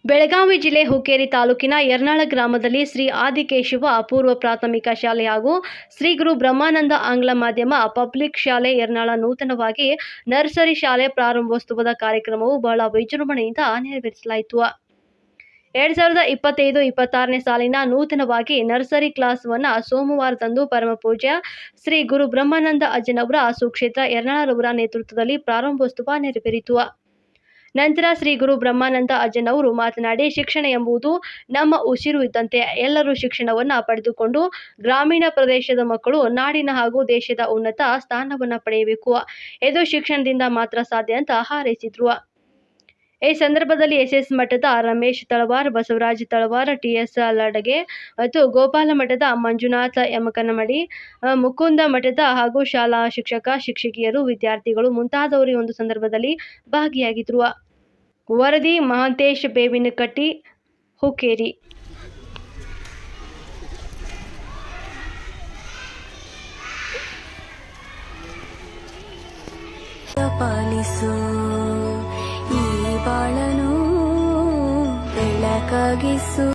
ಬೆಳಗಾವಿ ಜಿಲ್ಲೆ ಹುಕ್ಕೇರಿ ತಾಲೂಕಿನ ಯರ್ನಾಳ ಗ್ರಾಮದಲ್ಲಿ ಶ್ರೀ ಆದಿಕೇಶವ ಪೂರ್ವ ಪ್ರಾಥಮಿಕ ಶಾಲೆ ಹಾಗೂ ಶ್ರೀ ಗುರು ಬ್ರಹ್ಮಾನಂದ ಆಂಗ್ಲ ಮಾಧ್ಯಮ ಪಬ್ಲಿಕ್ ಶಾಲೆ ಯರ್ನಾಳ ನೂತನವಾಗಿ ನರ್ಸರಿ ಶಾಲೆ ಪ್ರಾರಂಭೋತ್ಸವದ ಕಾರ್ಯಕ್ರಮವು ಬಹಳ ವಿಜೃಂಭಣೆಯಿಂದ ನೆರವೇರಿಸಲಾಯಿತು. 2025-26ನೇ ಸಾಲಿನ ನೂತನವಾಗಿ ನರ್ಸರಿ ಕ್ಲಾಸ್‌ವನ್ನು ಸೋಮವಾರದಂದು ಪರಮಪೂಜ್ಯ ಶ್ರೀ ಗುರು ಬ್ರಹ್ಮಾನಂದ ಅಜ್ಜನವರ ಸುಕ್ಷೇತ್ರ ಯರ್ನಾಳರವರ ನೇತೃತ್ವದಲ್ಲಿ ಪ್ರಾರಂಭೋತ್ಸವ ನೆರವೇರಿತು. ನಂತರ ಶ್ರೀ ಗುರು ಬ್ರಹ್ಮಾನಂದ ಅಜ್ಜನವರು ಮಾತನಾಡಿ, ಶಿಕ್ಷಣ ಎಂಬುದು ನಮ್ಮ ಉಸಿರು ಇದ್ದಂತೆ. ಎಲ್ಲರೂ ಶಿಕ್ಷಣವನ್ನು ಪಡೆದುಕೊಂಡು ಗ್ರಾಮೀಣ ಪ್ರದೇಶದ ಮಕ್ಕಳು ನಾಡಿನ ಹಾಗೂ ದೇಶದ ಉನ್ನತ ಸ್ಥಾನವನ್ನು ಪಡೆಯಬೇಕು. ಇದು ಶಿಕ್ಷಣದಿಂದ ಮಾತ್ರ ಸಾಧ್ಯ ಅಂತ ಹಾರೈಸಿದರು. ಈ ಸಂದರ್ಭದಲ್ಲಿ ಎಸ್ಎಸ್ ಮಠದ ರಮೇಶ್ ತಳವಾರ್, ಬಸವರಾಜ್ ತಳವಾರ್, ಟಿಎಸ್ ಲಡಗೆ ಮತ್ತು ಗೋಪಾಲ ಮಠದ ಮಂಜುನಾಥ ಯಮಕನಮಡಿ, ಮುಕುಂದ ಮಠದ ಹಾಗೂ ಶಾಲಾ ಶಿಕ್ಷಕ ಶಿಕ್ಷಕಿಯರು, ವಿದ್ಯಾರ್ಥಿಗಳು ಮುಂತಾದವರು ಈ ಒಂದು ಸಂದರ್ಭದಲ್ಲಿ ಭಾಗಿಯಾಗಿದ್ದರು. ವರದಿ ಮಹಾಂತೇಶ್ ಬೇವಿನಕಟ್ಟಿ, ಹುಕ್ಕೇರಿ. ಪಾಲಿಸು ಈ ಬಾಳನು ಬೆಳಕಾಗಿಸು.